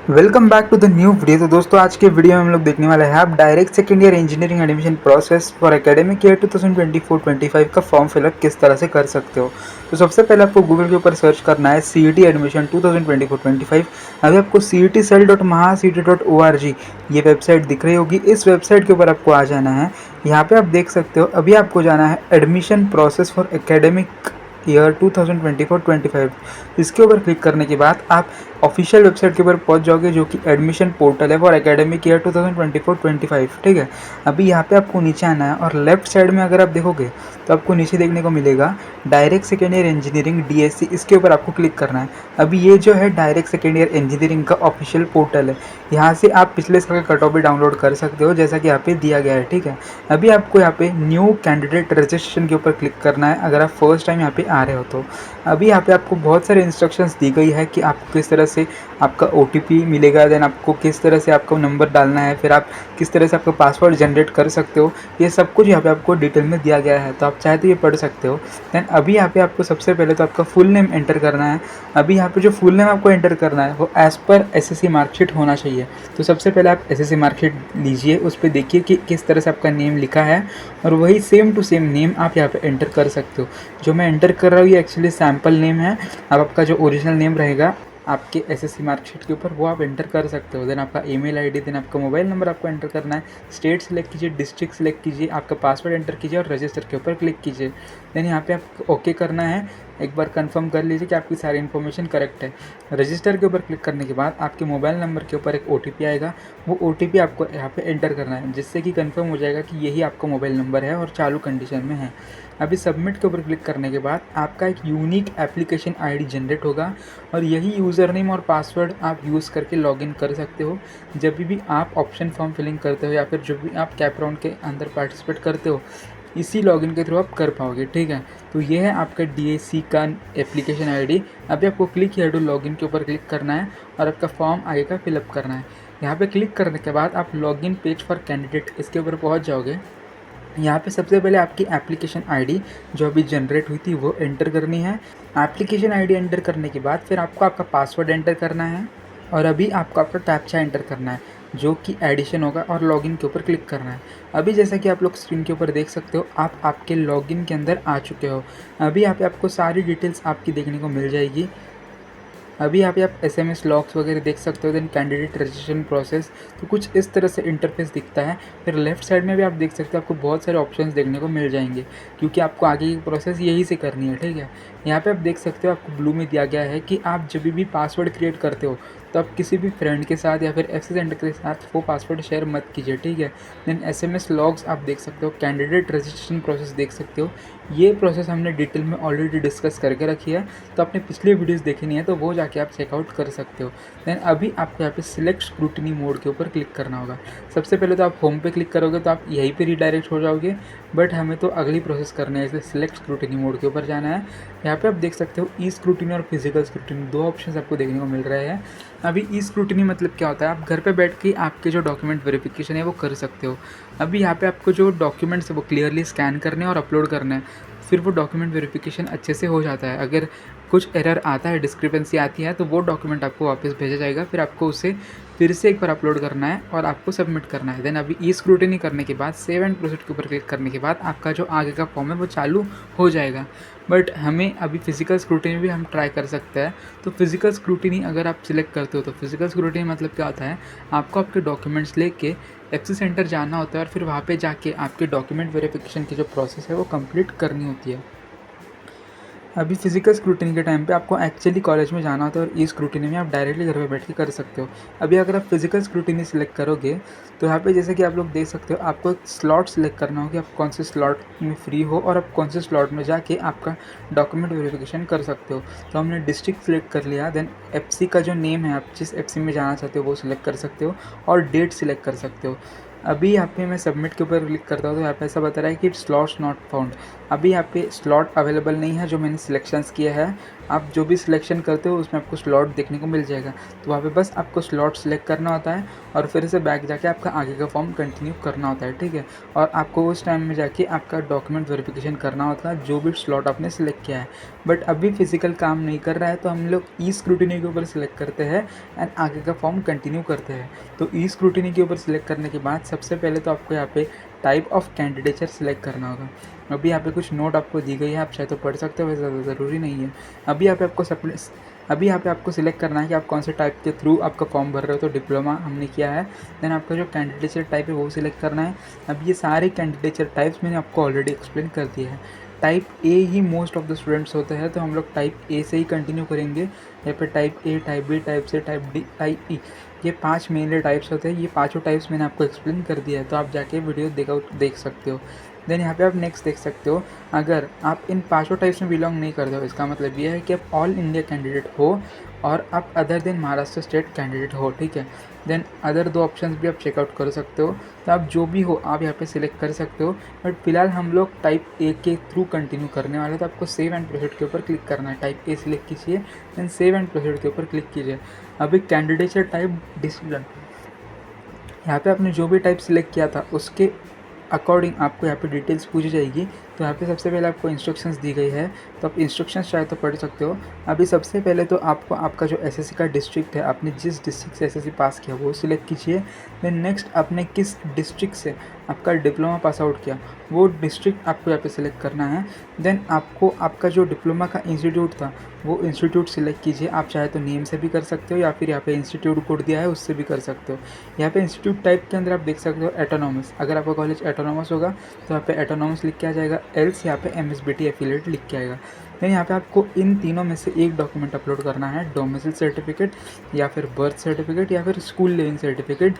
Welcome back to the new video. तो दोस्तों आज के वीडियो में हम लोग देखने वाले हैं आप direct second year engineering admission process for academic year 2024-25 का फॉर्म फिलअप किस तरह से कर सकते हो। तो सबसे पहले आपको गूगल के ऊपर सर्च करना है CET एडमिशन 2024-25। अभी आपको cetcell.mahacet.org ये वेबसाइट दिख रही होगी। इस वेबसाइट के ऊपर आपको आ जाना है। यहाँ पे आप देख सकते हो अभी आपको जाना है admission process for academic year 2024-25। इसके ऊपर क्लिक करने के बाद आप ऑफिशियल वेबसाइट के ऊपर पहुंच जाओगे जो कि एडमिशन पोर्टल है फॉर एकेडमिक ईयर 2024-25। ठीक है, अभी यहाँ पे आपको नीचे आना है और लेफ्ट साइड में अगर आप देखोगे तो आपको नीचे देखने को मिलेगा direct second year engineering DSC। इसके ऊपर आपको क्लिक करना है। अभी ये जो है डायरेक्ट सेकेंड ईयर इंजीनियरिंग का ऑफिशियल पोर्टल है। यहाँ से आप पिछले साल का कट ऑफ भी डाउनलोड कर सकते हो जैसा कि यहाँ पे दिया गया है। ठीक है, अभी आपको यहाँ पे न्यू कैंडिडेट रजिस्ट्रेशन के ऊपर क्लिक करना है अगर आप फर्स्ट टाइम यहाँ पे आ रहे हो तो। अभी यहाँ पे आपको बहुत सारे इंस्ट्रक्शंस दी गई है कि आपको किस तरह से आपका OTP मिलेगा, देन आपको किस तरह से आपका नंबर डालना है, फिर आप किस तरह से आपका पासवर्ड जनरेट कर सकते हो। ये सब कुछ यहाँ पे आपको डिटेल में दिया गया है, तो आप चाहे तो ये पढ़ सकते हो। देन अभी यहाँ पे आपको सबसे पहले तो आपका फुल नेम एंटर करना है। अभी यहाँ पे जो फुल नेम आपको एंटर करना है वो एज़ पर SSC मार्कशीट होना चाहिए। तो सबसे पहले आप SSC मार्कशीट लीजिए, उस पर देखिए कि किस तरह से आपका नेम लिखा है और वही सेम टू सेम नेम आप यहाँ पे एंटर कर सकते हो। जो मैं एंटर कर रहा हूँ ये एक्चुअली सैम्पल नेम है। अब आपका जो ओरिजिनल नेम रहेगा आपके SSC मार्कशीट के ऊपर वो आप एंटर कर सकते हो। देन आपका ईमेल आईडी, देन आपका मोबाइल नंबर आपको एंटर करना है। स्टेट सेलेक्ट कीजिए, डिस्ट्रिक्ट सेलेक्ट कीजिए, आपका पासवर्ड एंटर कीजिए और रजिस्टर के ऊपर क्लिक कीजिए। देन यहाँ पे आपको ओके करना है। एक बार कंफर्म कर लीजिए कि आपकी सारी इन्फॉर्मेशन करेक्ट है। रजिस्टर के ऊपर क्लिक करने के बाद आपके मोबाइल नंबर के ऊपर एक OTP आएगा। वो OTP आपको यहाँ पे एंटर करना है जिससे कि कंफर्म हो जाएगा कि यही आपका मोबाइल नंबर है और चालू कंडीशन में है। अभी सबमिट के ऊपर क्लिक करने के बाद आपका एक यूनिक एप्लीकेशन ID जनरेट होगा और यही यूज़र नेम और पासवर्ड आप यूज़ करके लॉगिन कर सकते हो। जब भी आप ऑप्शन फॉर्म फिलिंग करते हो या फिर जब भी आप कैप राउंड के अंदर पार्टिसिपेट करते हो, इसी लॉगिन के थ्रू आप कर पाओगे। ठीक है, तो ये है आपका DSC का एप्लीकेशन ID। अभी आपको क्लिक हियर टू लॉगिन के ऊपर क्लिक करना है और आपका फॉर्म आगे का फिलअप करना है। यहाँ पे क्लिक करने के बाद आप लॉगिन पेज फॉर कैंडिडेट इसके ऊपर पहुँच जाओगे। यहाँ पे सबसे पहले आपकी एप्लीकेशन ID जो अभी जनरेट हुई थी वो एंटर करनी है। एप्लीकेशन ID एंटर करने के बाद फिर आपको आपका पासवर्ड एंटर करना है और अभी आपको आपका कैप्चा एंटर करना है जो कि एडिशन होगा और लॉगिन के ऊपर क्लिक करना है। अभी जैसा कि आप लोग स्क्रीन के ऊपर देख सकते हो आप आपके लॉगिन के अंदर आ चुके हो। अभी यहाँ पे आपको सारी डिटेल्स आपकी देखने को मिल जाएगी। अभी यहाँ पे आप SMS लॉग्स वगैरह देख सकते हो। देन कैंडिडेट रजिस्ट्रेशन प्रोसेस, तो कुछ इस तरह से इंटरफेस दिखता है। फिर लेफ्ट साइड में भी आप देख सकते हो आपको बहुत सारे ऑप्शंस देखने को मिल जाएंगे क्योंकि आपको आगे की प्रोसेस यही से करनी है। ठीक है, यहाँ पे आप देख सकते हो आपको ब्लू में दिया गया है कि आप जब भी पासवर्ड क्रिएट करते हो तो आप किसी भी फ्रेंड के साथ या फिर एक्सेस सेंटर के साथ वो पासवर्ड शेयर मत कीजिए। ठीक है, देन SMS लॉग्स आप देख सकते हो, कैंडिडेट रजिस्ट्रेशन प्रोसेस देख सकते हो। ये प्रोसेस हमने डिटेल में ऑलरेडी डिस्कस करके रखी है, तो आपने पिछले वीडियोस देखी नहीं है तो वो जाके आप चेकआउट कर सकते हो। देन अभी आपको यहाँ पे सिलेक्ट स्क्रूटिनी मोड के ऊपर क्लिक करना होगा। सबसे पहले तो आप होम पे क्लिक करोगे तो आप यहीं पे रीडायरेक्ट हो जाओगे, बट हमें तो अगली प्रोसेस करनी है इसलिए सिलेक्ट स्क्रूटिनी मोड के ऊपर जाना है। यहाँ पे आप देख सकते हो ई स्क्रूटिनी और फिजिकल स्क्रूटिनी दो ऑप्शन आपको देखने को मिल रहे हैं। अभी ई स्क्रूटिनी मतलब क्या होता है, आप घर पे बैठ के आपके जो डॉक्यूमेंट वेरिफिकेशन है वो कर सकते हो। अभी यहाँ पे आपको जो डॉक्यूमेंट्स है वो क्लियरली स्कैन करने और अपलोड करना है, फिर वो डॉक्यूमेंट वेरिफिकेशन अच्छे से हो जाता है। अगर कुछ एरर आता है, डिस्क्रिपेंसी आती है तो वो डॉक्यूमेंट आपको वापस भेजा जाएगा, फिर आपको उसे फिर से एक बार अपलोड करना है और आपको सबमिट करना है। देन अभी ई स्क्रूटिनी करने के बाद सेव एंड प्रोसीड के ऊपर क्लिक करने के बाद आपका जो आगे का फॉर्म है वो चालू हो जाएगा। बट हमें अभी फिजिकल स्क्रूटिनी भी हम ट्राई कर सकते हैं। तो फिजिकल स्क्रूटिनी अगर आप सिलेक्ट करते हो तो फिजिकल स्क्रूटिनी मतलब क्या होता है, आपको आपके डॉक्यूमेंट्स लेके एक्सेस सेंटर जाना होता है और फिर वहाँ पे जाके आपके डॉक्यूमेंट वेरिफिकेशन की जो प्रोसेस है वो कंप्लीट करनी होती है। अभी फिजिकल स्क्रूटिनी के टाइम पे आपको एक्चुअली कॉलेज में जाना होता है और ई स्क्रूटिनी में आप डायरेक्टली घर पे बैठ के कर सकते हो। अभी अगर आप फिजिकल स्क्रूटिनी सिलेक्ट करोगे तो यहाँ पे जैसे कि आप लोग देख सकते हो आपको एक स्लॉट सिलेक्ट करना होगा, आप कौन से स्लॉट में फ्री हो और आप कौन से स्लॉट में जाके आपका डॉक्यूमेंट वेरिफिकेशन कर सकते हो। तो हमने डिस्ट्रिक्ट सिलेक्ट कर लिया। देन FC का जो नेम है, आप जिस FC में जाना चाहते हो वो सिलेक्ट कर सकते हो और डेट सिलेक्ट कर सकते हो। अभी यहाँ पे मैं सबमिट के ऊपर क्लिक करता हूँ तो यहाँ पे ऐसा बता रहा है कि स्लॉट्स नॉट फाउंड। अभी यहाँ पे स्लॉट अवेलेबल नहीं है जो मैंने सिलेक्शंस किया है। आप जो भी सिलेक्शन करते हो उसमें आपको स्लॉट देखने को मिल जाएगा, तो वहाँ पे बस आपको स्लॉट सिलेक्ट करना होता है और फिर से बैक जाके आपका आगे का फॉर्म कंटिन्यू करना होता है, ठीक है। और आपको उस टाइम में जाके आपका डॉक्यूमेंट वेरिफिकेशन करना होता है जो भी स्लॉट आपने सिलेक्ट किया है। बट अभी फिजिकल काम नहीं कर रहा है तो हम लोग ई स्क्रूटिनी के ऊपर सिलेक्ट करते हैं एंड आगे का फॉर्म कंटिन्यू करते हैं। तो ई स्क्रूटिनी के ऊपर सिलेक्ट करने के बाद सबसे पहले तो आपको यहाँ पे टाइप ऑफ कैंडिडेचर सिलेक्ट करना होगा। अभी यहाँ पे कुछ नोट आपको दी गई है, आप चाहे तो पढ़ सकते हो, वैसे ज़्यादा ज़रूरी नहीं है। अभी यहाँ पे आपको सिलेक्ट करना है कि आप कौन से टाइप के थ्रू आपका फॉर्म भर रहे हो। तो डिप्लोमा हमने किया है, देन आपका जो कैंडिडेचर टाइप है वो सिलेक्ट करना है। अब ये सारे कैंडिडेचर टाइप्स मैंने आपको ऑलरेडी एक्सप्लेन कर दिया है। Type A he most of the students होते हैं, तो हम लोग टाइप ए से ही कंटिन्यू करेंगे। यहाँ पे type A, type B, type C, type D, type E, ये 5 मेनली टाइप्स होते हैं। ये पाँचों टाइप्स मैंने आपको एक्सप्लेन कर दिया है, तो आप जाके वीडियो देख सकते हो। देन यहाँ पे आप नेक्स्ट देख सकते हो, अगर आप इन पाँचों टाइप्स में बिलोंग नहीं करते हो, इसका मतलब ये है कि आप ऑल इंडिया कैंडिडेट हो और आप other than Maharashtra state candidate हो, ठीक है। देन अदर 2 ऑप्शंस भी आप चेकआउट कर सकते हो, तो आप जो भी हो आप यहाँ पे सिलेक्ट कर सकते हो। बट फिलहाल हम लोग टाइप ए के थ्रू कंटिन्यू करने वाले, तो आपको सेव एंड प्रोसीड के ऊपर क्लिक करना है। टाइप ए सिलेक्ट कीजिए, देन सेव एंड प्रोसीड के ऊपर क्लिक कीजिए। अभी कैंडिडेचर टाइप डिसीजन, यहाँ पे आपने जो भी टाइप सिलेक्ट किया था उसके अकॉर्डिंग आपको यहाँ पे डिटेल्स पूछी जाएगी। तो यहाँ पे सबसे पहले आपको इंस्ट्रक्शंस दी गई है, तो आप इंस्ट्रक्शंस चाहे तो पढ़ सकते हो। अभी सबसे पहले तो आपको आपका जो एसएससी का डिस्ट्रिक्ट है, आपने जिस डिस्ट्रिक्ट से एसएससी पास किया वो सिलेक्ट कीजिए। देन नेक्स्ट आपने किस डिस्ट्रिक्ट से आपका डिप्लोमा पास आउट किया वो डिस्ट्रिक्ट आपको यहाँ पे सिलेक्ट करना है। देन आपको आपका जो डिप्लोमा का इंस्टीट्यूट था वो इंस्टीट्यूट सिलेक्ट कीजिए। आप चाहे तो नेम से भी कर सकते हो या फिर यहाँ पे इंस्टीट्यूट कोड दिया है उससे भी कर सकते हो। यहाँ पे इंस्टीट्यूट टाइप के अंदर आप देख सकते हो एटोनॉमस, अगर आपका कॉलेज एटोनॉमस होगा तो यहाँ पे एटोनॉमस लिख के आ जाएगा, एल्स यहाँ पे एमएसबीटी एफिलिएट लिख के आएगा। देन यहाँ पे आपको इन तीनों में से एक डॉक्यूमेंट अपलोड करना है, डोमिसाइल सर्टिफिकेट या फिर बर्थ सर्टिफिकेट या फिर स्कूल लिविंग सर्टिफिकेट।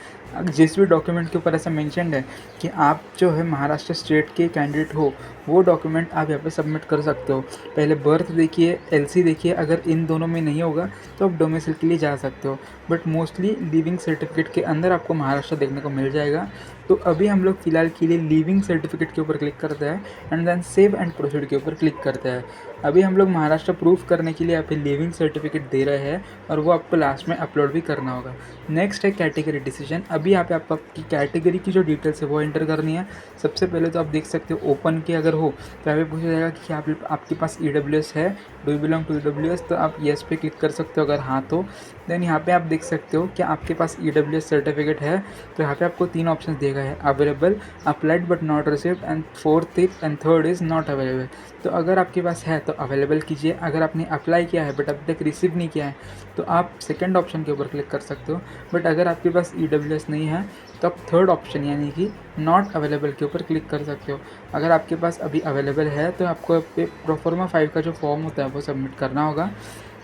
जिस भी डॉक्यूमेंट के ऊपर ऐसा मेंशन्ड है कि आप जो है महाराष्ट्र स्टेट के कैंडिडेट हो वो डॉक्यूमेंट आप यहाँ पे सबमिट कर सकते हो। पहले बर्थ देखिए, एलसी देखिए, अगर इन दोनों में नहीं होगा तो आप डोमिसाइल के लिए जा सकते हो, बट मोस्टली लिविंग सर्टिफिकेट के अंदर आपको महाराष्ट्र देखने को मिल जाएगा। तो अभी हम लोग फ़िलहाल के लिए लिविंग सर्टिफिकेट के ऊपर क्लिक करते हैं and then save and proceed के ऊपर क्लिक करते हैं। अभी हम लोग महाराष्ट्र प्रूफ करने के लिए यहाँ पे लिविंग सर्टिफिकेट दे रहे हैं और वो आपको लास्ट में अपलोड भी करना होगा। नेक्स्ट है कैटेगरी डिसीजन। अभी यहाँ पे आपकी कैटेगरी की जो डिटेल्स है वो एंटर करनी है। सबसे पहले तो आप देख सकते हो ओपन के अगर हो तो यहाँ पे पूछा जाएगा कि आपके पास EWS है, do you belong to EWS, तो आप येस पे क्लिक कर सकते हो अगर हाँ तो। देन यहाँ पे आप देख सकते हो कि आपके पास EWS सर्टिफिकेट है, तो यहाँ पे आपको 3 ऑप्शन दिए गए हैं, available, applied but not received and fourth and third is not available. तो अगर आपके पास है तो अवेलेबल कीजिए, अगर आपने अप्लाई किया है बट अभी तक रिसीव नहीं किया है तो आप सेकंड ऑप्शन के ऊपर क्लिक कर सकते हो। बट अगर आपके पास EWS नहीं है तो आप थर्ड ऑप्शन यानी कि नॉट अवेलेबल के ऊपर क्लिक कर सकते हो। अगर आपके पास अभी अवेलेबल है तो आपको प्रोफॉर्मा 5 का जो फॉर्म होता है वो सबमिट करना होगा।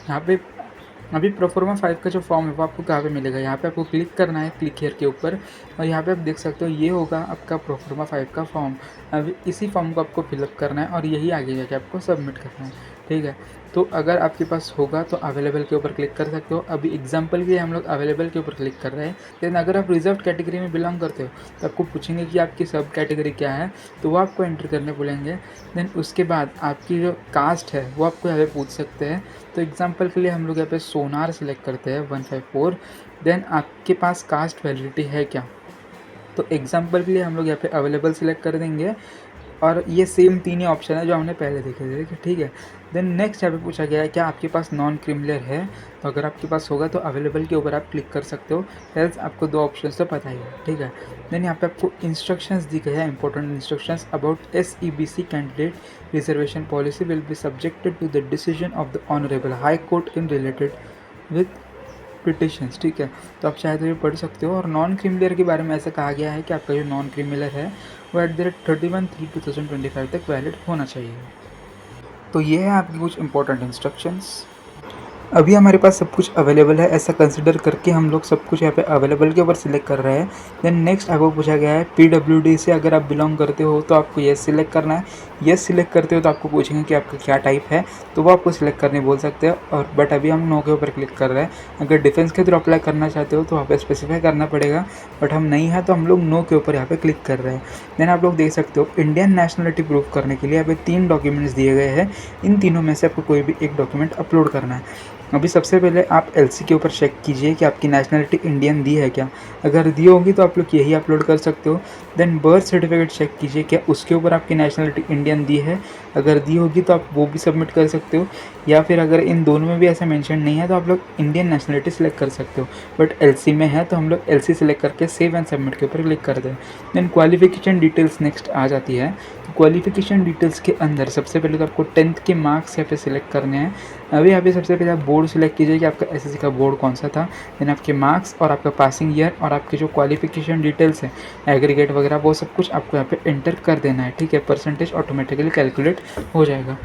यहाँ पे अभी प्रोफॉर्मा 5 का जो फॉर्म है वो आपको कहाँ पे मिलेगा, यहाँ पे आपको क्लिक करना है, क्लिक हियर के ऊपर, और यहाँ पे आप देख सकते हो ये होगा आपका प्रोफॉर्मा 5 का फॉर्म। अभी इसी फॉर्म को आपको फिलअप करना है और यही आगे जाके आपको सबमिट करना है, ठीक है। तो अगर आपके पास होगा तो अवेलेबल के ऊपर क्लिक कर सकते हो। अभी एग्जांपल के लिए हम लोग अवेलेबल के ऊपर क्लिक कर रहे हैं। लेकिन अगर आप रिजर्व कैटेगरी में बिलोंग करते हो तो आपको पूछेंगे कि आपकी सब कैटेगरी क्या है, तो वो आपको एंटर करने बोलेंगे। देन उसके बाद आपकी जो कास्ट है वो आपको यहाँ पे पूछ सकते हैं। तो एग्जांपल के लिए हम लोग यहाँ पे सोनार सेलेक्ट करते हैं 154। देन आपके पास कास्ट वैलिडिटी है क्या, तो एग्जांपल के लिए हम लोग यहाँ पे अवेलेबल सेलेक्ट कर देंगे और ये सेम 3 ही ऑप्शन है जो हमने पहले देखे थे, ठीक है। देन नेक्स्ट यहाँ पे पूछा गया है क्या आपके पास नॉन क्रिमिनल है, तो अगर आपके पास होगा तो अवेलेबल के ऊपर आप क्लिक कर सकते हो, एल्स आपको 2 ऑप्शन तो पता ही है, ठीक है। देन यहाँ पे आपको इंस्ट्रक्शंस दी गई है, important instructions about SEBC candidate reservation policy will be subjected to the decision of the honourable high court in related with petitions, ठीक है। तो आप चाहे तो ये पढ़ सकते हो। और नॉन क्रिमिनल के बारे में ऐसा कहा गया है कि आपका जो नॉन क्रिमिनल है वो एट द रेट 31/3/2025 तक वैलिड होना चाहिए। तो ये है आपकी कुछ इंपॉर्टेंट इंस्ट्रक्शंस। अभी हमारे पास सब कुछ अवेलेबल है, ऐसा कंसिडर करके हम लोग सब कुछ यहाँ पे अवेलेबल के ऊपर सिलेक्ट कर रहे हैं। देन नेक्स्ट आपको पूछा गया है पीडब्ल्यूडी से अगर आप बिलोंग करते हो तो आपको येस सिलेक्ट करना है। येस सिलेक्ट करते हो तो आपको पूछेंगे कि आपका क्या टाइप है, तो वो आपको सिलेक्ट करने बोल सकते हैं। और बट अभी हम नो के ऊपर क्लिक कर रहे हैं। अगर डिफेंस के थ्रू अप्लाई करना चाहते हो तो वहाँ पे स्पेसिफाई करना पड़ेगा, बट हम नहीं है तो हम लोग नो के ऊपर यहाँ पे क्लिक कर रहे हैं। देन आप लोग देख सकते हो इंडियन नेशनलिटी प्रूफ करने के लिए यहाँ पे 3 डॉक्यूमेंट्स दिए गए हैं। इन तीनों में से आपको कोई भी एक डॉक्यूमेंट अपलोड करना है। अभी सबसे पहले आप एलसी के ऊपर चेक कीजिए कि आपकी नेशनलिटी इंडियन दी है क्या। अगर दी होगी तो आप लोग यही अपलोड कर सकते हो। देन बर्थ सर्टिफिकेट चेक कीजिए क्या उसके ऊपर आपकी नेशनलिटी इंडियन दी है। अगर दी होगी तो आप वो भी सबमिट कर सकते हो, या फिर अगर इन दोनों में भी ऐसा मेंशन नहीं है तो आप लोग इंडियन नेशनलिटी सिलेक्ट कर सकते हो। बट एलसी में है तो हम लोग एलसी सिलेक्ट करके सेव एंड सबमिट के ऊपर क्लिक कर दें। देन क्वालिफिकेशन डिटेल्स नेक्स्ट आ जाती है। तो क्वालिफिकेशन डिटेल्स के अंदर सबसे पहले तो आपको 10th के मार्क्स यहाँ पे सिलेक्ट करने हैं। अभी यहाँ पे सबसे पहले आप बोर्ड सिलेक्ट कीजिए कि आपका एसएससी का बोर्ड कौन सा था। देन आपके मार्क्स और आपका पासिंग ईयर और आपके जो क्वालिफिकेशन डिटेल्स है एग्रीगेट वगैरह वो सब कुछ आपको यहाँ पे एंटर कर देना है, ठीक है। परसेंटेज ऑटोमेटिकली कैलकुलेट हो जाएगा।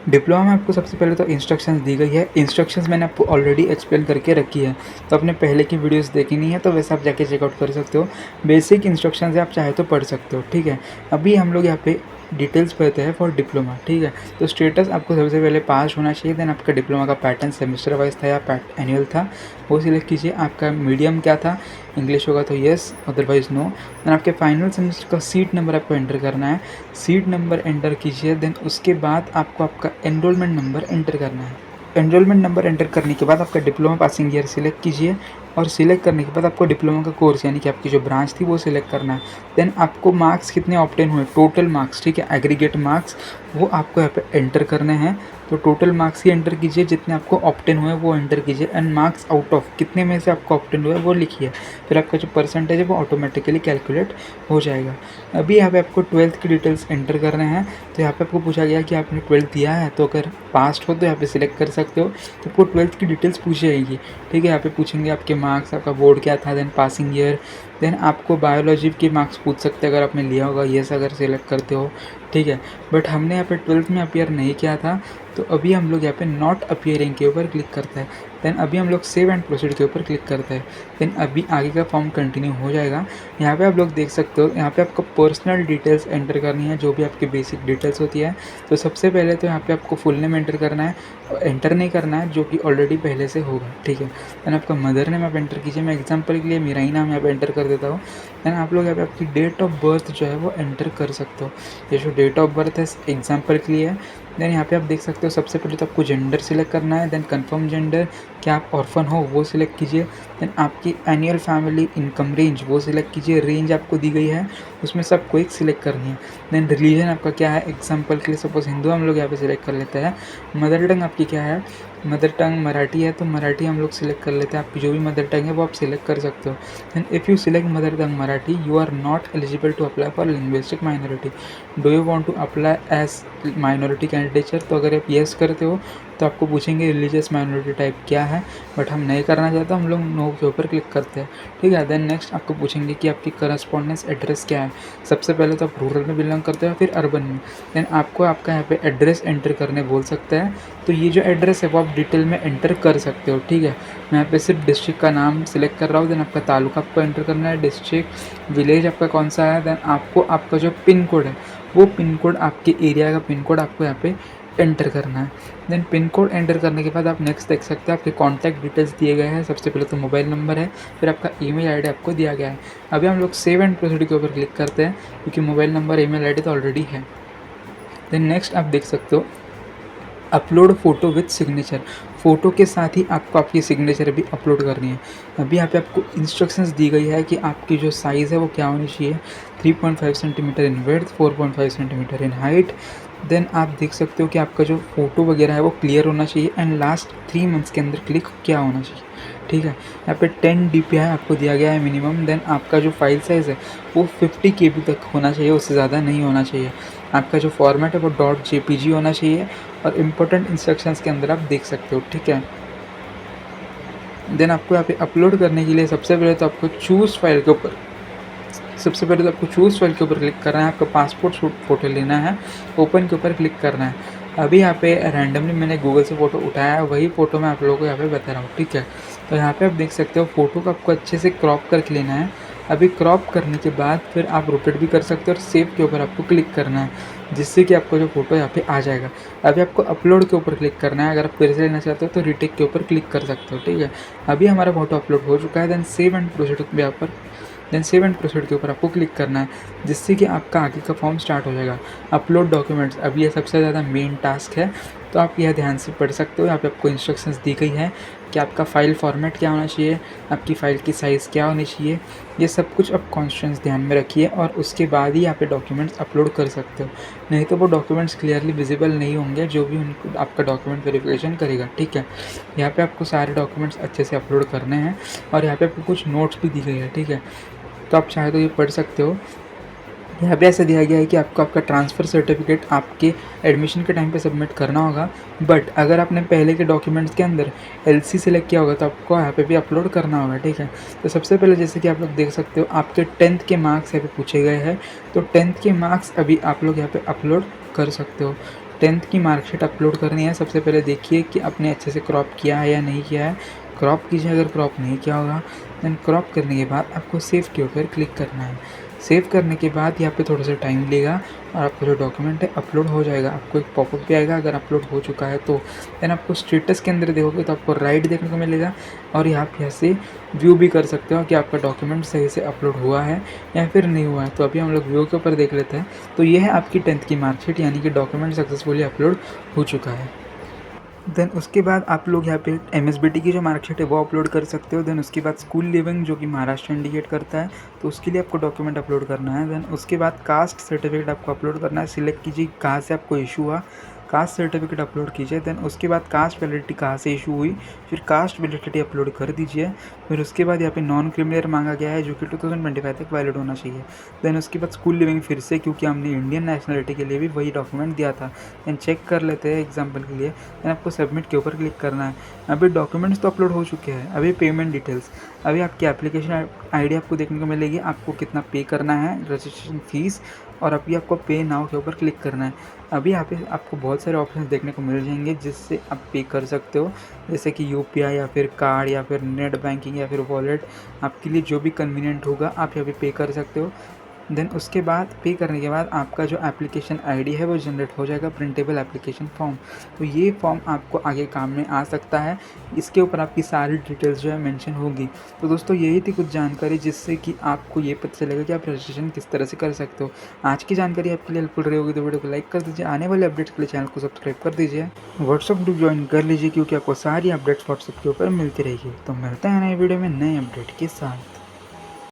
डिप्लोमा में आपको सबसे पहले तो इंस्ट्रक्शंस दी गई है। इंस्ट्रक्शंस मैंने आपको ऑलरेडी एक्सप्लेन करके रखी है, तो अपने पहले की वीडियोस देखी नहीं है तो वैसे आप जाके चेकआउट कर सकते हो। बेसिक इंस्ट्रक्शंस है, आप चाहे तो पढ़ सकते हो, ठीक है। अभी हम लोग यहाँ पे डिटेल्स पढ़ते हैं फॉर डिप्लोमा, ठीक है। तो स्टेटस आपको सबसे पहले पास होना चाहिए। देन आपका डिप्लोमा का पैटर्न सेमेस्टर वाइज था या एनुअल था, वो सिलेक्ट कीजिए। आपका मीडियम क्या था, इंग्लिश होगा तो येस, अदरवाइज नो। देन आपके फाइनल सेमेस्टर का सीट नंबर आपको एंटर करना है, सीट नंबर एंटर कीजिए। देन उसके बाद आपको आपका एनरोलमेंट नंबर एंटर करना है। एनरोलमेंट नंबर एंटर करने के बाद आपका डिप्लोमा पासिंग ईयर सिलेक्ट कीजिए, और सिलेक्ट करने के बाद आपको डिप्लोमा का कोर्स यानी कि आपकी जो ब्रांच थी वो सिलेक्ट करना है। देन आपको मार्क्स कितने ऑब्टेन हुए, टोटल मार्क्स, ठीक है, एग्रीगेट मार्क्स, वो आपको यहाँ पे एंटर करने हैं। तो टोटल मार्क्स ही एंटर कीजिए, जितने आपको ऑब्टेन हुए वो एंटर कीजिए। एंड मार्क्स आउट ऑफ कितने में से आपको ऑब्टेन हुआ है वो लिखिए। फिर आपका जो परसेंटेज है वो ऑटोमेटिकली कैलकुलेट हो जाएगा। अभी यहाँ पे आपको 12th की डिटेल्स एंटर करने हैं। तो यहाँ पे आपको पूछा गया कि आपने 12th दिया है, तो अगर पास्ट हो तो यहाँ पे सिलेक्ट कर सकते हो। तो आपको 12th की डिटेल्स पूछी जाएगी, ठीक है। यहाँ पे पूछेंगे आपके मार्क्स, आपका बोर्ड क्या था, देन पासिंग ईयर। देन आपको बायोलॉजी के मार्क्स पूछ सकते हैं अगर आपने लिया होगा, येस अगर सिलेक्ट करते हो, ठीक है। बट हमने यहाँ पे 12th में अपीयर नहीं किया था, तो अभी हम लोग यहाँ पे नॉट अपीयरिंग के ऊपर क्लिक करते हैं। देन अभी हम लोग सेव एंड प्रोसीड के ऊपर क्लिक करते हैं। देन अभी आगे का फॉर्म कंटिन्यू हो जाएगा। यहाँ पे आप लोग देख सकते हो, यहाँ पे आपको पर्सनल डिटेल्स एंटर करनी है, जो भी आपकी बेसिक डिटेल्स होती है। तो सबसे पहले तो यहाँ पे आपको फुल नेम एंटर करना है, एंटर नहीं करना है जो कि ऑलरेडी पहले से होगा, ठीक है। देन आपका मदर नेम आप एंटर कीजिए। मैं एग्जाम्पल के लिए मेरा ही नाम यहाँ पे एंटर कर देता हूँ। देन आप लोग यहाँ पे आपकी डेट ऑफ बर्थ जो है वो एंटर कर सकते हो। ये जो डेट ऑफ बर्थ है एग्जाम्पल के लिए है। देन यहाँ पे आप देख सकते हो सबसे पहले तो आपको जेंडर सिलेक्ट करना है। देन कंफर्म जेंडर, क्या आप ऑर्फन हो वो सिलेक्ट कीजिए। देन आपकी एनुअल फैमिली इनकम रेंज वो सिलेक्ट कीजिए। रेंज आपको दी गई है उसमें सबको एक सिलेक्ट करनी है। देन रिलीजन आपका क्या है, एग्जाम्पल के लिए सपोज हिंदू हम लोग यहाँ पे सिलेक्ट कर लेते हैं। मदर टंग आपकी क्या है, मदर टंग मराठी है तो मराठी हम लोग सिलेक्ट कर लेते हैं। आपकी जो भी मदर टंग है वो आप सिलेक्ट कर सकते हो। Then if you select mother tongue Marathi you are not eligible to apply for linguistic minority. Do you want to apply as minority candidature, तो अगर आप येस करते हो तो आपको पूछेंगे रिलीजियस माइनॉरिटी टाइप क्या है, बट हम नहीं करना चाहते, हम लोग नो के ऊपर क्लिक करते हैं, ठीक है। देन नेक्स्ट आपको पूछेंगे कि आपकी करस्पॉन्डेंस एड्रेस क्या है। सबसे पहले तो आप रूरल में बिलोंग करते हो फिर अर्बन में। देन आपको आपका यहाँ पे एड्रेस एंटर करने बोल सकता है। तो ये जो एड्रेस है वो आप डिटेल में एंटर कर सकते हो, ठीक है। मैं यहाँ पे सिर्फ डिस्ट्रिक्ट का नाम सिलेक्ट कर रहा हूँ। देन आपका तालुका आपको एंटर करना है, डिस्ट्रिक्ट, विलेज आपका कौन सा है। देन आपको आपका जो पिन कोड है वो पिन कोड आपके एरिया का पिन कोड आपको यहाँ पे एंटर करना है। देन पिन कोड एंटर करने के बाद आप नेक्स्ट देख सकते हैं आपके कॉन्टैक्ट डिटेल्स दिए गए हैं। सबसे पहले तो मोबाइल नंबर है, फिर आपका ईमेल आईडी आपको दिया गया है। अभी हम लोग सेव एंड प्रोसीड के ऊपर क्लिक करते हैं क्योंकि मोबाइल नंबर ईमेल आईडी तो ऑलरेडी है। देन नेक्स्ट आप देख सकते हो upload photo with signature, photo के साथ ही आपको आपकी सिग्नेचर भी अपलोड करनी है। अभी यहाँ पे आपको इंस्ट्रक्शंस दी गई है कि आपकी जो साइज़ है वो क्या होनी चाहिए, 3.5 centimetre in width, 4.5 centimetre in height. Then आप देख सकते हो कि आपका जो फ़ोटो वगैरह है वो क्लियर होना चाहिए एंड लास्ट 3 मंथ्स के अंदर क्लिक क्या होना चाहिए, ठीक है। यहाँ पे 10 DPI आपको दिया गया है मिनिमम। देन आपका जो फाइल साइज़ है वो 50 KB तक होना चाहिए, उससे ज़्यादा नहीं होना चाहिए। आपका जो फॉर्मेट है वो .jpg होना चाहिए और इम्पोर्टेंट इंस्ट्रक्शंस के अंदर आप देख सकते हो, ठीक है। देन आपको यहाँ पे अपलोड करने के लिए सबसे पहले तो आपको चूज़ फाइल के ऊपर क्लिक करना है। आपका पासपोर्ट फ़ोटो लेना है, ओपन के ऊपर क्लिक करना है। अभी यहाँ पे रैंडमली मैंने गूगल से फ़ोटो उठाया है, वही फ़ोटो मैं आप लोगों को यहाँ पे बता रहा हूँ, ठीक है। तो यहाँ पे आप देख सकते हो फ़ोटो को आपको अच्छे से क्रॉप करके लेना है। अभी क्रॉप करने के बाद फिर आप रोटेट भी कर सकते हो और सेव के ऊपर आपको क्लिक करना है, जिससे कि आपको जो फ़ोटो यहाँ पे आ जाएगा। अभी आपको अपलोड के ऊपर क्लिक करना है, अगर आप फिर से लेना चाहते हो तो रीटेक के ऊपर क्लिक कर सकते हो, ठीक है। अभी हमारा फ़ोटो अपलोड हो चुका है, देन सेव एंड प्रोसीड पे यहाँ पर देन सेव एंड प्रोसीड के ऊपर आपको क्लिक करना है, जिससे कि आपका आगे का फॉर्म स्टार्ट हो जाएगा। अपलोड डॉक्यूमेंट्स, अब ये सबसे ज़्यादा मेन टास्क है, तो आप यह ध्यान से पढ़ सकते हो। यहाँ पे आपको इंस्ट्रक्शंस दी गई है कि आपका फ़ाइल फॉर्मेट क्या होना चाहिए, आपकी फ़ाइल की साइज़ क्या होनी चाहिए, ये सब कुछ आप कॉन्स्टेंट्स ध्यान में रखिए और उसके बाद ही यहाँ पे डॉक्यूमेंट्स अपलोड कर सकते हो। नहीं तो वो डॉक्यूमेंट्स क्लियरली विजिबल नहीं होंगे जो भी उनको आपका डॉक्यूमेंट वेरिफिकेशन करेगा, ठीक है। यहाँ पे आपको सारे डॉक्यूमेंट्स अच्छे से अपलोड करने हैं और यहाँ पे आपको कुछ नोट्स भी दी गई है, ठीक है। तो आप चाहे तो ये पढ़ सकते हो। यहाँ पे ऐसा दिया गया है कि आपको आपका ट्रांसफ़र सर्टिफिकेट आपके एडमिशन के टाइम पे सबमिट करना होगा, बट अगर आपने पहले के डॉक्यूमेंट्स के अंदर एलसी सेलेक्ट किया होगा तो आपको यहाँ पे भी अपलोड करना होगा, ठीक है। तो सबसे पहले जैसे कि आप लोग देख सकते हो आपके 10th के मार्क्स यहाँ पे पूछे गए हैं, तो 10th के मार्क्स अभी आप लोग यहाँ पे अपलोड कर सकते हो। 10th की मार्कशीट अपलोड करनी है। सबसे पहले देखिए कि आपने अच्छे से क्रॉप किया है या नहीं किया है, क्रॉप कीजिए अगर क्रॉप नहीं किया होगा। देन क्रॉप करने के बाद आपको सेव के ऊपर क्लिक करना है। सेव करने के बाद यहाँ पे थोड़ा सा टाइम लेगा और आपका जो डॉक्यूमेंट है अपलोड हो जाएगा। आपको एक पॉपअप भी आएगा अगर अपलोड हो चुका है तो। देन आपको स्टेटस के अंदर देखोगे तो आपको राइट देखने को मिलेगा और आप यहाँ से व्यू भी कर सकते हो कि आपका डॉक्यूमेंट सही से अपलोड हुआ है या फिर नहीं हुआ है। तो अभी हम लोग व्यू के ऊपर देख लेते हैं। तो ये है आपकी 10th की मार्कशीट, यानी कि डॉक्यूमेंट सक्सेसफुली अपलोड हो चुका है। देन उसके बाद आप लोग यहाँ पे एमएसबीटी की जो मार्कशीट है वो अपलोड कर सकते हो। देन उसके बाद स्कूल लिविंग जो कि महाराष्ट्र इंडिकेट करता है, तो उसके लिए आपको डॉक्यूमेंट अपलोड करना है। देन उसके बाद कास्ट सर्टिफिकेट आपको अपलोड करना है। सिलेक्ट कीजिए कहाँ से आपको इशू हुआ, कास्ट सर्टिफिकेट अपलोड कीजिए। देन उसके बाद कास्ट वैलिडिटी कहाँ से इशू हुई, फिर कास्ट वैलिडिटी अपलोड कर दीजिए। फिर उसके बाद यहाँ पे नॉन क्रिमिनल मांगा गया है जो कि 2025 तक वैलिड होना चाहिए। देन उसके बाद स्कूल लिविंग फिर से, क्योंकि हमने इंडियन नेशनलिटी के लिए भी वही डॉक्यूमेंट दिया था। देन चेक कर लेते हैं एग्जाम्पल के लिए। देन आपको सबमिट के ऊपर क्लिक करना है। अभी डॉक्यूमेंट्स तो अपलोड हो चुके हैं। अभी पेमेंट डिटेल्स, अभी आपकी एप्लीकेशन आईडी आपको देखने को मिलेगी, आपको कितना पे करना है, रजिस्ट्रेशन फ़ीस, और अभी आपको पे नाउ के ऊपर क्लिक करना है। अभी यहाँ पे आपको बहुत सारे ऑप्शंस देखने को मिल जाएंगे जिससे आप पे कर सकते हो, जैसे कि यूपीआई या फिर कार्ड या फिर नेट बैंकिंग या फिर वॉलेट, आपके लिए जो भी कन्वीनियंट होगा आप यहाँ पे पे कर सकते हो। देन उसके बाद पे करने के बाद आपका जो एप्लीकेशन आईडी है वो जनरेट हो जाएगा, प्रिंटेबल एप्लीकेशन फॉर्म। तो ये फॉर्म आपको आगे काम में आ सकता है। इसके ऊपर आपकी सारी डिटेल्स जो है मेंशन होगी। तो दोस्तों यही थी कुछ जानकारी जिससे कि आपको ये पता चलेगा कि आप रजिस्ट्रेशन किस तरह से कर सकते हो। आज की जानकारी आपके लिए हेल्पफुल रही होगी तो वीडियो को लाइक कर दीजिए। आने वाले अपडेट्स के लिए चैनल को सब्सक्राइब कर दीजिए। व्हाट्सअप ग्रुप ज्वाइन कर लीजिए क्योंकि आपको सारी अपडेट्स व्हाट्सअप के ऊपर मिलती रहेगी। तो मिलते हैं नए वीडियो में नए अपडेट के साथ।